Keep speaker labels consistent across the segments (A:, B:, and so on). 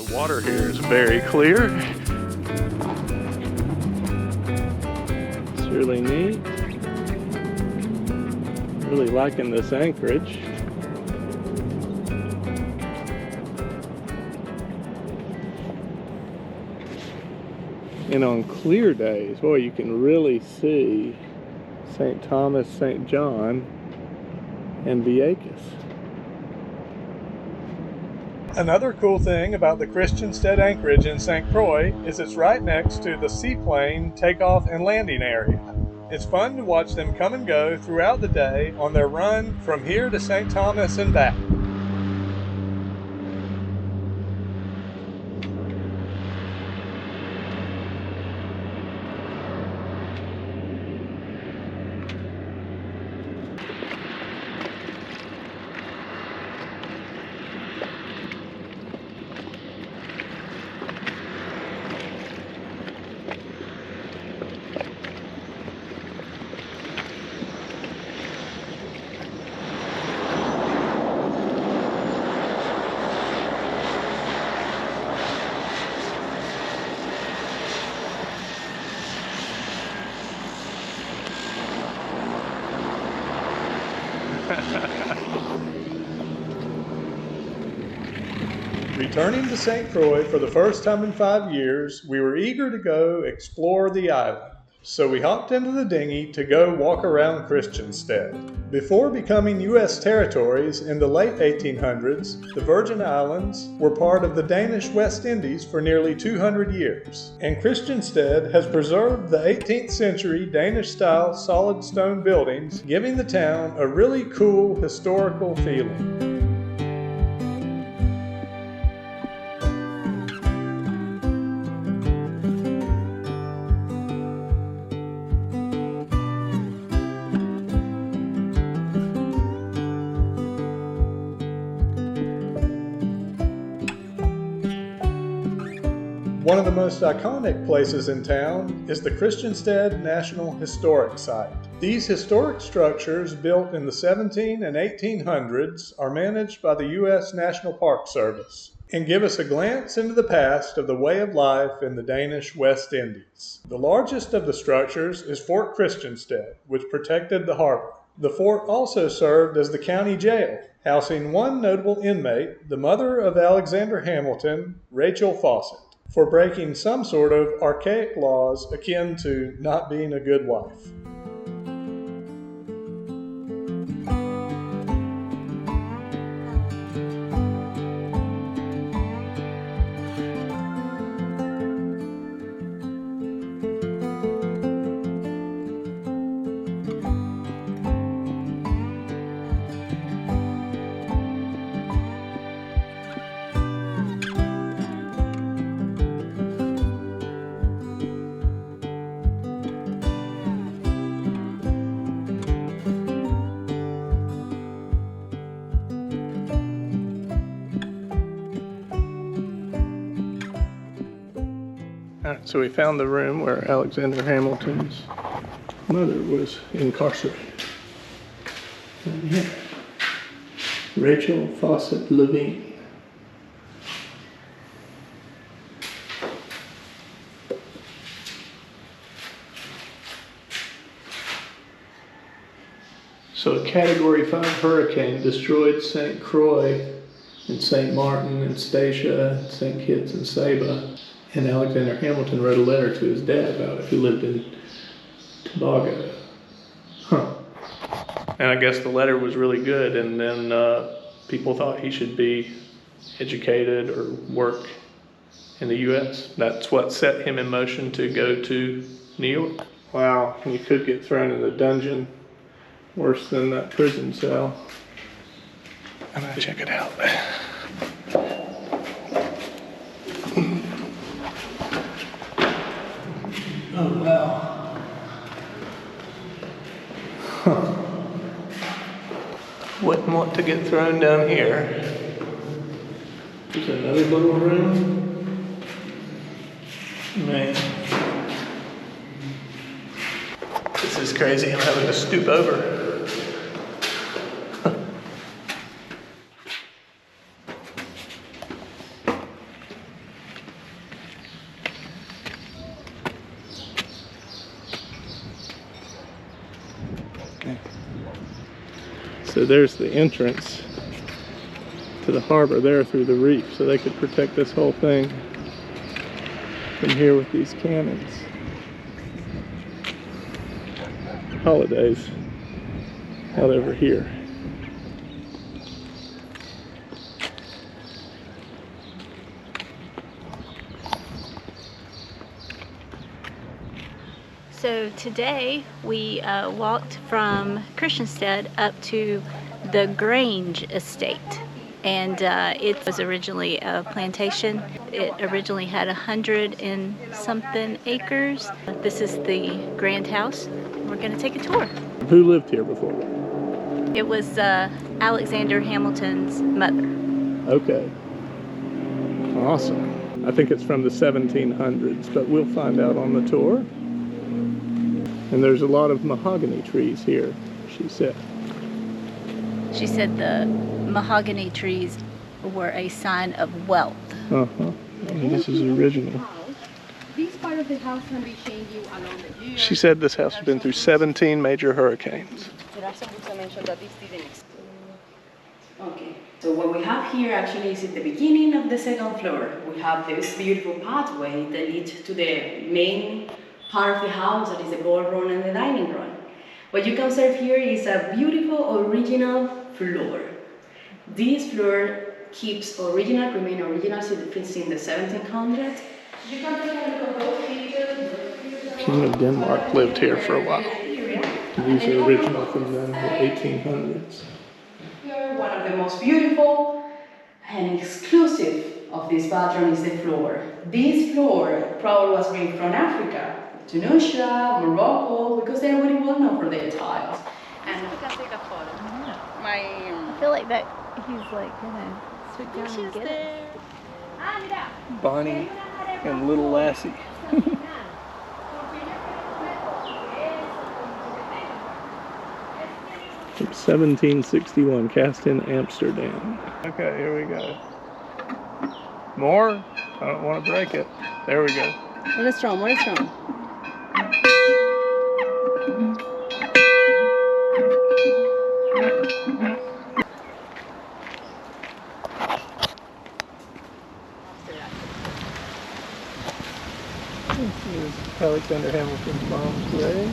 A: The water here is very clear. It's really neat. Really liking this anchorage. And on clear days, boy, you can really see St. Thomas, St. John, and Vieques. Another cool thing about the Christiansted anchorage in St. Croix is it's right next to the seaplane takeoff and landing area. It's fun to watch them come and go throughout the day on their run from here to St. Thomas and back. Returning to St. Croix for the first time in 5 years, we were eager to go explore the island. So we hopped into the dinghy to go walk around Christiansted. Before becoming U.S. territories in the late 1800s, the Virgin Islands were part of the Danish West Indies for nearly 200 years. And Christiansted has preserved the 18th century Danish-style solid stone buildings, giving the town a really cool historical feeling. One of the most iconic places in town is the Christiansted National Historic Site. These historic structures, built in the 17 and 1800s, are managed by the U.S. National Park Service and give us a glance into the past of the way of life in the Danish West Indies. The largest of the structures is Fort Christiansted, which protected the harbor. The fort also served as the county jail, housing one notable inmate, the mother of Alexander Hamilton, Rachel Fawcett, for breaking some sort of archaic laws akin to not being a good wife. Alright, so we found the room where Alexander Hamilton's mother was incarcerated. And here, Rachel Fawcett Levine. So a Category 5 hurricane destroyed St. Croix and St. Martin and Statia, St. Kitts and Saba. And Alexander Hamilton wrote a letter to his dad about it, who lived in Tobago. And I guess the letter was really good, and then people thought he should be educated or work in the U.S. That's what set him in motion to go to New York. Wow, you could get thrown in the dungeon, worse than that prison cell. I'm gonna check it out. Oh, wow. Huh. Wouldn't want to get thrown down here. There's another little room. Man. This is crazy. I'm having to stoop over. So there's the entrance to the harbor there through the reef, so they could protect this whole thing from here with these cannons. Holidays out over here.
B: So today we walked from Christiansted up to the Grange Estate, and it was originally a plantation. It originally had 100 and something acres. This is the grand house. We're going to take a tour.
A: Who lived here before?
B: It was Alexander Hamilton's mother.
A: Okay. Awesome. I think it's from the 1700s, but we'll find out on the tour. And there's a lot of mahogany trees here, she said.
B: She said the mahogany trees were a sign of wealth.
A: Uh-huh. And this is original.
C: This part of the house can be changing along the years.
A: She said this house has been through 17 major hurricanes.
C: There are some books that mention that this didn't exist. Okay, so what we have here actually is at the beginning of the second floor. We have this beautiful pathway that leads to the main part of the house, that is the ballroom and the dining room. What you can observe here is a beautiful original floor. This floor remain original since in the 1700s. You can take a look at both features.
A: King of Denmark lived here for a while. These are original from the 1800s.
C: Here, one of the most beautiful and exclusive of this bathroom is the floor. This floor probably was brought from Africa, Tunisia, Morocco, because they're very well known for their tiles. And we can take a photo.
B: I feel like that he's like gonna sit down and get it.
A: Bonnie and little Lassie. 1761, cast in Amsterdam. Okay, here we go. More? I don't want to break it. There we go.
C: What is strong? What is strong?
A: This is Alexander Hamilton's mom's grave.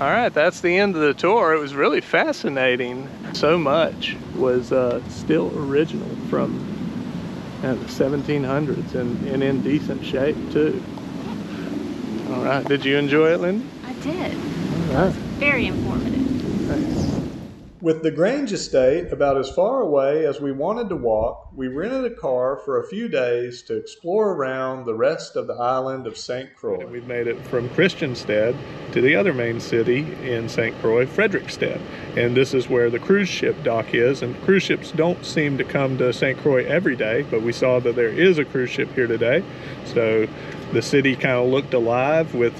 A: All right, that's the end of the tour. It was really fascinating. So much was still original from the 1700s and in decent shape too. All right, did you enjoy it, Lindy?
B: I did.
A: All right.
B: Very informative.
A: Thanks.
D: With the Grange Estate about as far away as we wanted to walk, we rented a car for a few days to explore around the rest of the island of St. Croix.
A: We've made it from Christiansted to the other main city in St. Croix, Frederiksted. And this is where the cruise ship dock is. And cruise ships don't seem to come to St. Croix every day, but we saw that there is a cruise ship here today. So the city kind of looked alive with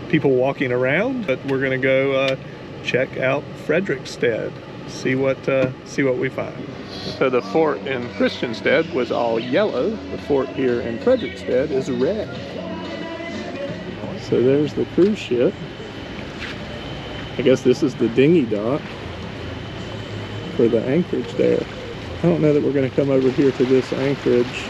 A: people walking around. But we're going to go check out Frederiksted, see what we find. So the fort in Christiansted was all yellow. The fort here in Frederiksted is red. So there's the cruise ship. I guess this is the dinghy dock for the anchorage there. I don't know that we're going to come over here to this anchorage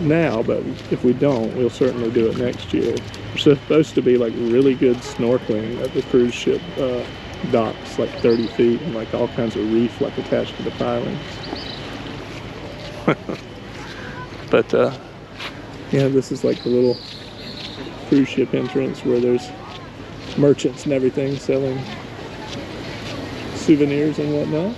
A: now, but if we don't, we'll certainly do it next year. There's supposed to be like really good snorkeling at the cruise ship docks, like 30 feet, and like all kinds of reef like attached to the pilings. But yeah, this is like the little cruise ship entrance where there's merchants and everything selling souvenirs and whatnot.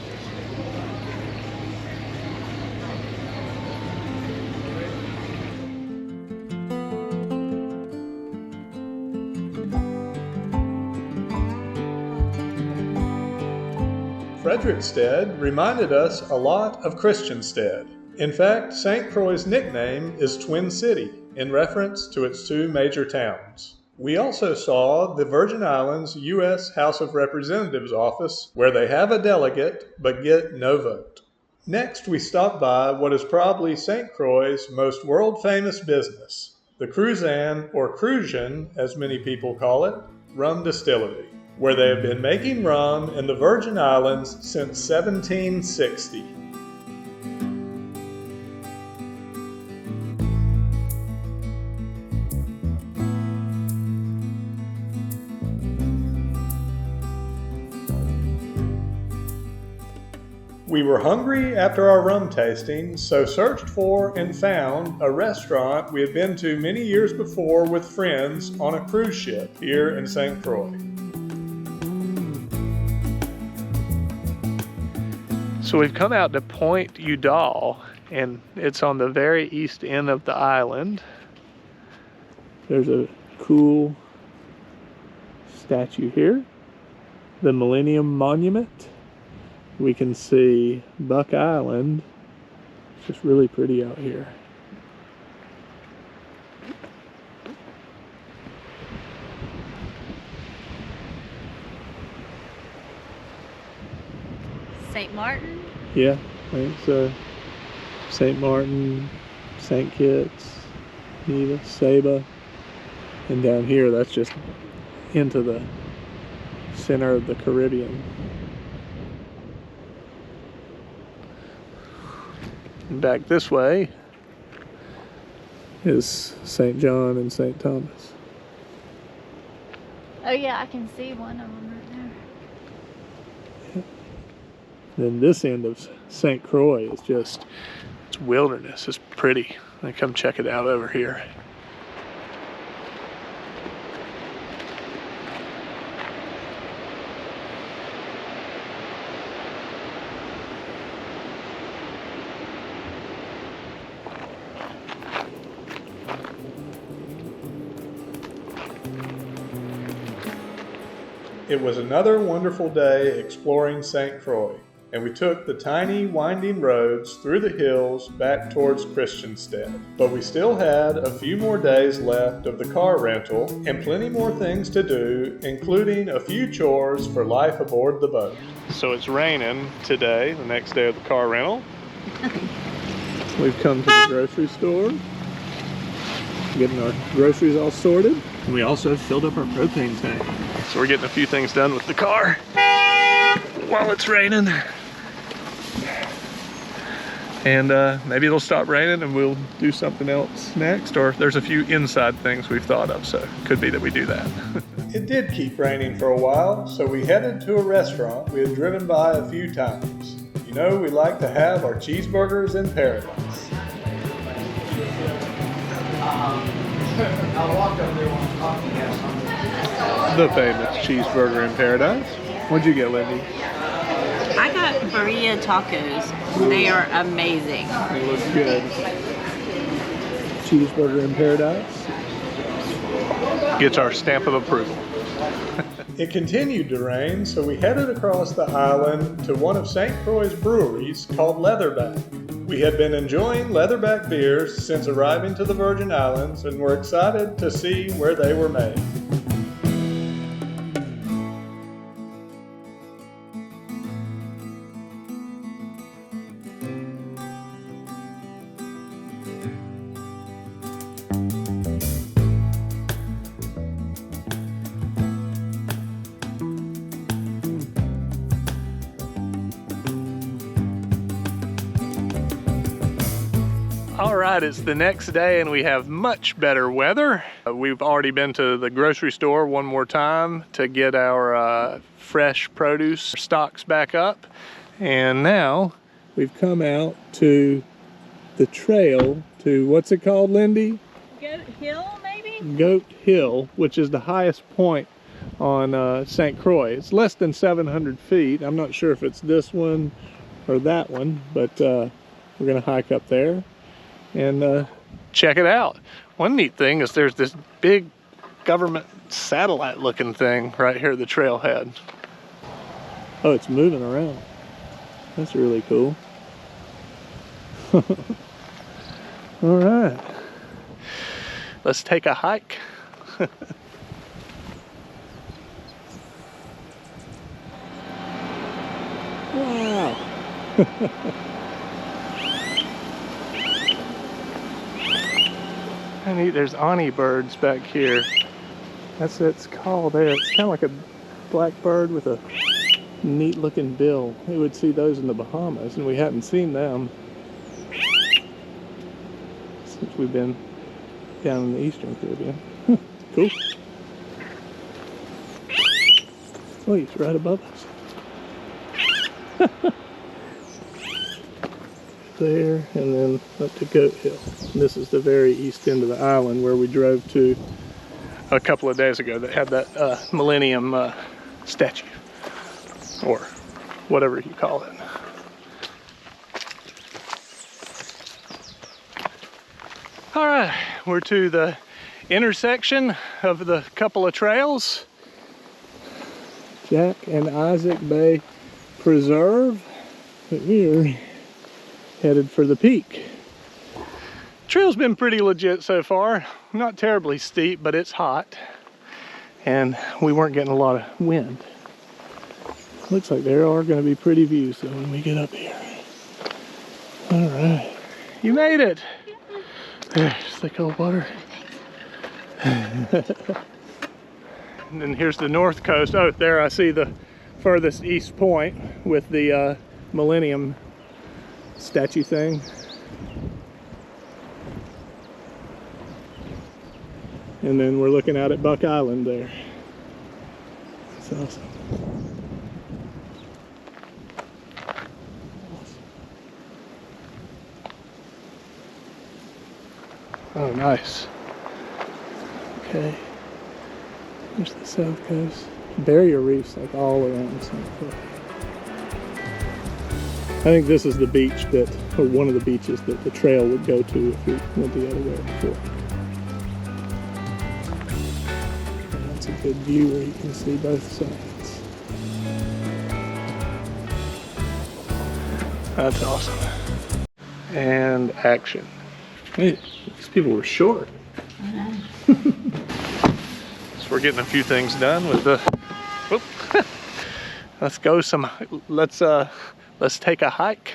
D: Frederiksted reminded us a lot of Christiansted. In fact, St. Croix's nickname is Twin City, in reference to its two major towns. We also saw the Virgin Islands U.S. House of Representatives office, where they have a delegate but get no vote. Next, we stopped by what is probably St. Croix's most world-famous business, the Cruzan, or Cruzan, as many people call it.
A: Rum Distillery, where they have been making rum in the Virgin Islands since 1760. We were hungry after our rum tasting, so searched for and found a restaurant we had been to many years before with friends on a cruise ship here in St. Croix.
D: So we've come out to Point Udall, and it's on the very east end of the island. There's a cool statue here, the Millennium Monument. We can see Buck Island. It's just really pretty out here.
B: St. Martin?
D: Yeah, I think so. St. Martin, St. Kitts, Neva, Saba. And down here, that's just into the center of the Caribbean. Back this way is St. John and St. Thomas.
B: Oh yeah, I can see one of them right there.
D: Then this end of St. Croix is just, it's wilderness. It's pretty. Come check it out over here.
A: It was another wonderful day exploring St. Croix, and we took the tiny, winding roads through the hills back towards Christiansted. But we still had a few more days left of the car rental and plenty more things to do, including a few chores for life aboard the boat.
D: So it's raining today, the next day of the car rental. We've come to the grocery store, getting our groceries all sorted. And we also filled up our propane tank. So we're getting a few things done with the car while it's raining. And maybe it'll stop raining and we'll do something else next, or there's a few inside things we've thought of, so it could be that we do that.
A: It did keep raining for a while, so we headed to a restaurant we had driven by a few times. You know, we like to have our cheeseburgers in paradise.
D: The famous cheeseburger in paradise. What'd you get, Lindy?
C: I got burrito tacos. They are amazing.
D: They look good. Cheeseburger in paradise. Gets our stamp of approval.
A: It continued to rain, so we headed across the island to one of St. Croix's breweries called Leatherback. We had been enjoying Leatherback beers since arriving to the Virgin Islands and were excited to see where they were made.
D: All right, it's the next day and we have much better weather. We've already been to the grocery store one more time to get our fresh produce stocks back up. And now we've come out to the trail to, what's it called, Lindy?
B: Goat Hill, maybe?
D: Goat Hill, which is the highest point on St. Croix. It's less than 700 feet. I'm not sure if it's this one or that one, but we're gonna hike up there and check it out. One neat thing is there's this big government satellite looking thing right here at the trailhead. Oh, it's moving around. That's really cool. All right, let's take a hike. Wow. Neat, there's Ani birds back here.
A: That's what it's called there. It's kind of like a blackbird with a neat looking bill. We would see those in the Bahamas, and we haven't seen them since we've been down in the Eastern Caribbean. Cool. Oh, he's right above us. There, and then up to Goat Hill. And this is the very east end of the island where we drove to a couple of days ago that had that Millennium statue, or whatever you call it. All right, we're to the intersection of the couple of trails. Jack and Isaac Bay Preserve. We're headed for the peak. Trail's been pretty legit so far. Not terribly steep, but it's hot. And we weren't getting a lot of wind. Looks like there are going to be pretty views though when we get up here. All right. You made it. There's the cold water. And then here's the north coast. Oh, there I see the furthest east point with the Millennium statue thing. And then we're looking out at Buck Island there. That's awesome. Oh, nice. Okay. There's the south coast. Barrier reefs like all around the St. Croix. I think this is the beach that, or one of the beaches that the trail would go to if we went the other way before. And that's a good view where you can see both sides. That's awesome. And action. Hey, these people were short.
B: I know.
A: So we're getting a few things done with the. Let's go some. Let's take a hike.